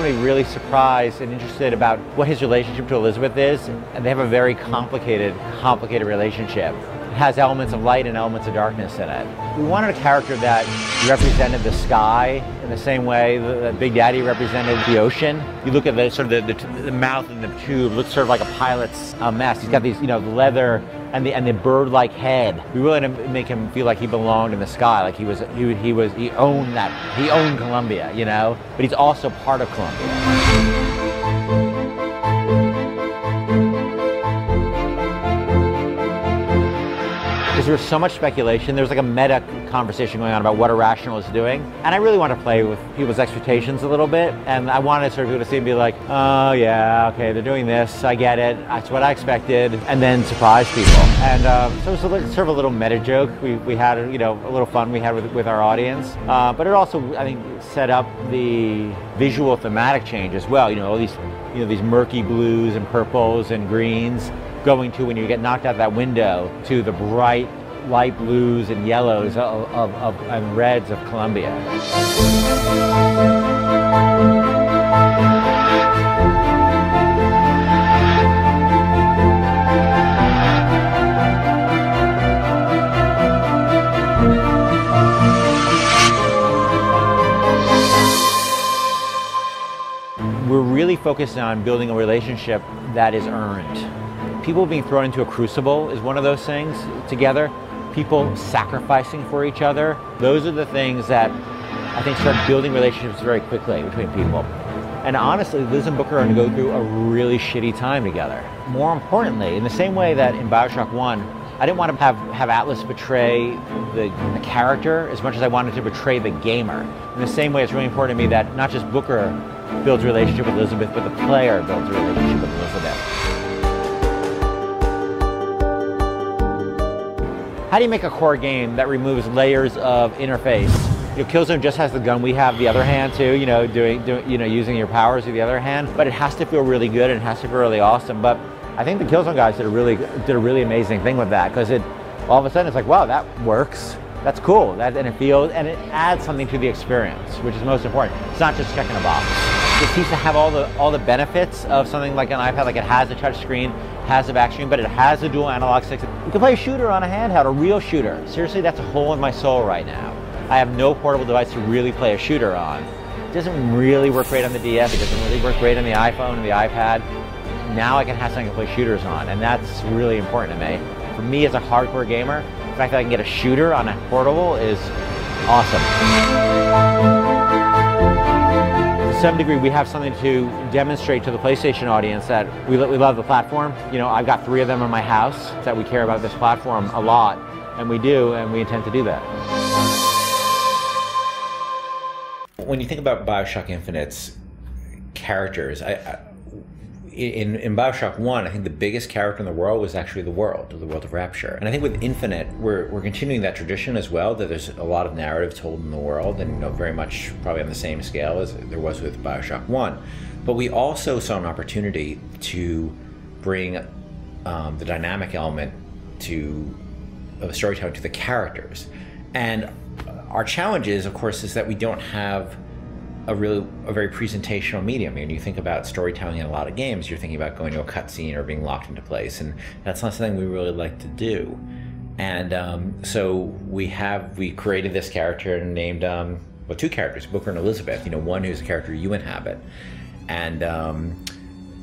somebody really surprised and interested about what his relationship to Elizabeth is, and they have a very complicated relationship. It has elements of light and elements of darkness in it. We wanted a character that represented the sky in the same way that Big Daddy represented the ocean. You look at the sort of the mouth and the tube, looks sort of like a pilot's mast. He's got these, you know, the leather and the bird-like head. We really wanted to make him feel like he belonged in the sky, like he owned Columbia, you know. But he's also part of Columbia. There's so much speculation. There's like a meta conversation going on about what Irrational is doing. And I really want to play with people's expectations a little bit. And I wanted sort of people to see and be like, oh yeah, okay, they're doing this, I get it, that's what I expected, and then surprise people. And so it was sort of a little meta joke. We had, you know, a little fun we had with our audience. But it also, I think, set up the visual thematic change as well. You know, all these, you know, these murky blues and purples and greens, going to, when you get knocked out that window, to the bright light blues and yellows and reds of Columbia. We're really focused on building a relationship that is earned. People being thrown into a crucible is one of those things together. People sacrificing for each other. Those are the things that I think start building relationships very quickly between people. And honestly, Liz and Booker are going to go through a really shitty time together. More importantly, in the same way that in BioShock 1, I didn't want to have Atlas betray the character as much as I wanted to betray the gamer. In the same way, it's really important to me that not just Booker builds a relationship with Elizabeth, but the player builds a relationship with Elizabeth. How do you make a core game that removes layers of interface? You know, Killzone just has the gun. We have the other hand too. You know, using your powers with the other hand. But it has to feel really good and it has to feel really awesome. But I think the Killzone guys did a really amazing thing with that, because all of a sudden it's like, wow, that works. That's cool. And it feels, and it adds something to the experience, which is most important. It's not just checking a box. It seems to have all the benefits of something like an iPad. Like, it has a touch screen, has a back screen, but it has a dual analog stick. You can play a shooter on a handheld, a real shooter. Seriously, that's a hole in my soul right now. I have no portable device to really play a shooter on. It doesn't really work great on the DS. It doesn't really work great on the iPhone and the iPad. Now I can have something to play shooters on, and that's really important to me. For me as a hardcore gamer, the fact that I can get a shooter on a portable is awesome. To some degree, we have something to demonstrate to the PlayStation audience that we love the platform. You know, I've got 3 of them in my house, that we care about this platform a lot, and we do, and we intend to do that. When you think about BioShock Infinite's characters, in BioShock 1, I think the biggest character in the world was actually the world of Rapture. And I think with Infinite, we're continuing that tradition as well, that there's a lot of narrative told in the world, and, you know, very much probably on the same scale as there was with BioShock 1. But we also saw an opportunity to bring the dynamic element of storytelling to the characters. And our challenge is, of course, is that we don't have a very presentational medium. I mean, you think about storytelling in a lot of games, you're thinking about going to a cutscene or being locked into place, and that's not something we really like to do. And so we created this character and named, well, 2 characters, Booker and Elizabeth. You know, one who's a character you inhabit, and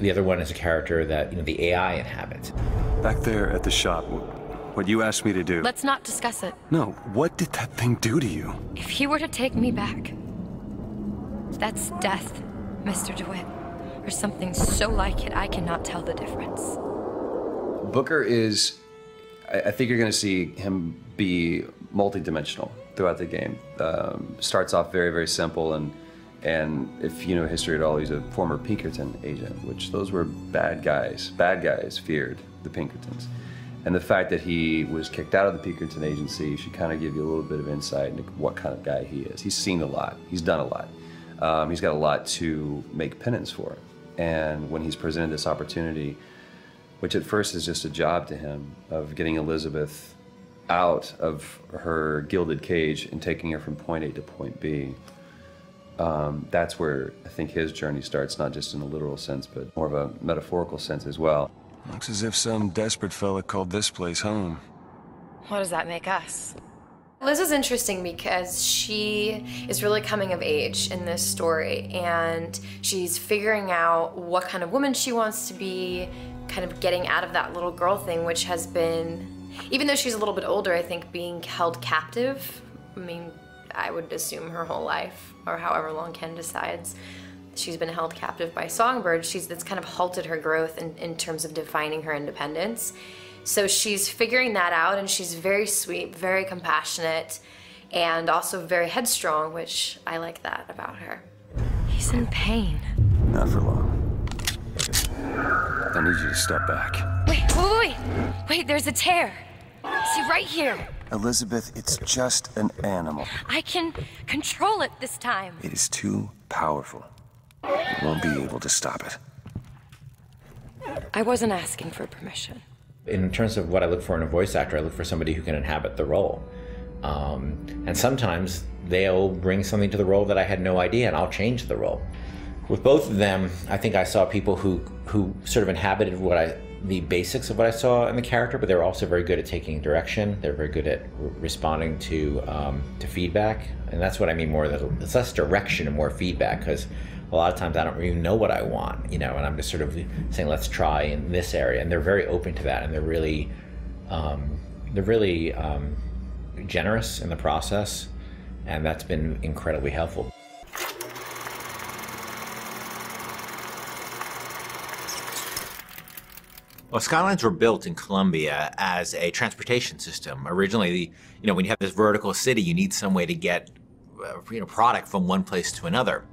the other one is a character that, you know, the AI inhabits. Back there at the shop, what you asked me to do. Let's not discuss it. No, what did that thing do to you? If he were to take me back, that's death, Mr. DeWitt. Or something so like it, I cannot tell the difference. Booker is, I think you're going to see him be multi-dimensional throughout the game. Starts off very, very simple, and if you know history at all, he's a former Pinkerton agent, which those were bad guys. Bad guys feared the Pinkertons. And the fact that he was kicked out of the Pinkerton agency should kind of give you a little bit of insight into what kind of guy he is. He's seen a lot. He's done a lot. He's got a lot to make penance for. And when he's presented this opportunity, which at first is just a job to him, of getting Elizabeth out of her gilded cage and taking her from point A to point B, That's where I think his journey starts, not just in a literal sense, but more of a metaphorical sense as well. Looks as if some desperate fella called this place home. What does that make us? Liz is interesting because she is really coming of age in this story, and she's figuring out what kind of woman she wants to be, kind of getting out of that little girl thing, which has been, even though she's a little bit older, I think being held captive, I mean, I would assume her whole life, or however long Ken decides, she's been held captive by songbirds. That's kind of halted her growth in terms of defining her independence. So she's figuring that out, and she's very sweet, very compassionate, and also very headstrong, which I like that about her. He's in pain. Not for long. I need you to step back. Wait, there's a tear. See, right here. Elizabeth, it's just an animal. I can control it this time. It is too powerful. You won't be able to stop it. I wasn't asking for permission. In terms of what I look for in a voice actor, I look for somebody who can inhabit the role. And sometimes they'll bring something to the role that I had no idea, and I'll change the role. With both of them, I think I saw people who sort of inhabited the basics of what I saw in the character, but they were also very good at taking direction. They're very good at responding to feedback, and that's what I mean more. That it's less direction and more feedback, because a lot of times I don't even know what I want, and I'm just sort of saying, let's try in this area, and they're very open to that, and they're really generous in the process, and that's been incredibly helpful. Well, Skylines were built in Colombia as a transportation system. Originally, when you have this vertical city, you need some way to get product from one place to another.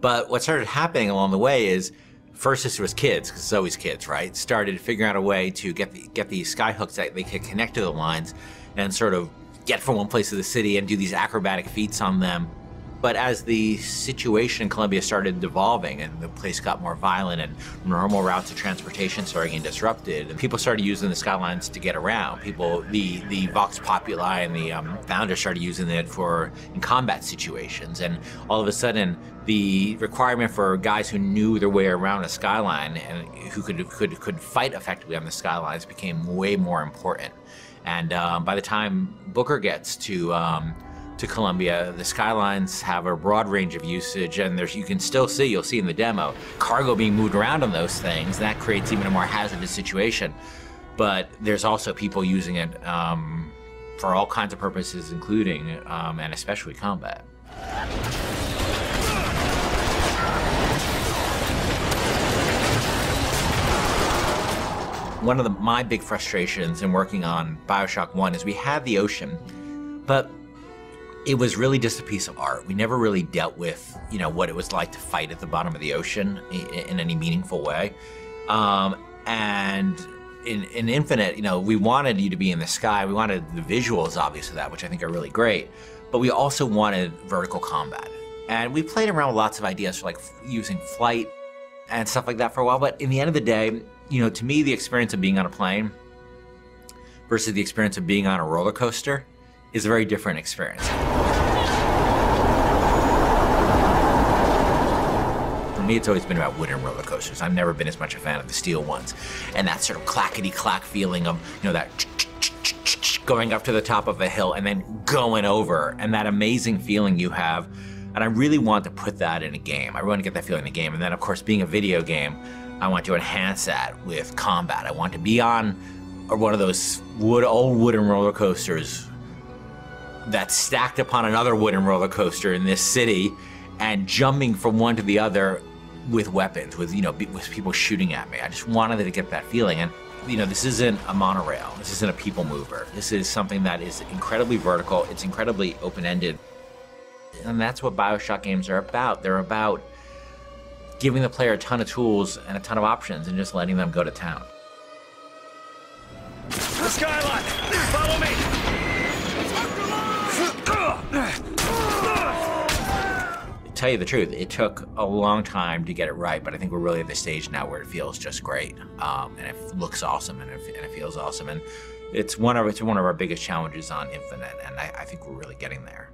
But what started happening along the way is, first this was kids, because it's always kids, right? Started figuring out a way to get these sky hooks that they could connect to the lines and sort of get from one place to the city and do these acrobatic feats on them. But as the situation in Colombia started devolving and the place got more violent and normal routes of transportation started getting disrupted, and people started using the Skylines to get around. The Vox Populi and the founders started using it in combat situations. And all of a sudden, the requirement for guys who knew their way around a skyline and who could fight effectively on the skylines became way more important. And by the time Booker gets to Colombia, the skylines have a broad range of usage, and you'll see in the demo, cargo being moved around on those things. That creates even a more hazardous situation. But there's also people using it for all kinds of purposes, including and especially combat. One of my big frustrations in working on BioShock 1 is we had the ocean, but it was really just a piece of art. We never really dealt with, what it was like to fight at the bottom of the ocean in any meaningful way. And in Infinite, we wanted you to be in the sky. We wanted the visuals, obviously, of that, which I think are really great. But we also wanted vertical combat. And we played around with lots of ideas for using flight and stuff like that for a while. But in the end of the day, to me, the experience of being on a plane versus the experience of being on a roller coaster is a very different experience. For me, it's always been about wooden roller coasters. I've never been as much a fan of the steel ones. And that sort of clackety-clack feeling of, that going up to the top of a hill and then going over, and that amazing feeling you have. And I really want to put that in a game. I really want to get that feeling in a game. And then, of course, being a video game, I want to enhance that with combat. I want to be on one of those old wooden roller coasters that's stacked upon another wooden roller coaster in this city, and jumping from one to the other with weapons, with people shooting at me. I just wanted to get that feeling. And this isn't a monorail. This isn't a people mover. This is something that is incredibly vertical. It's incredibly open-ended. And that's what BioShock games are about. They're about giving the player a ton of tools and a ton of options and just letting them go to town. The skyline! Follow me! To tell you the truth, it took a long time to get it right, but I think we're really at the stage now where it feels just great. And it looks awesome, and it feels awesome. And it's one of our biggest challenges on Infinite, and I think we're really getting there.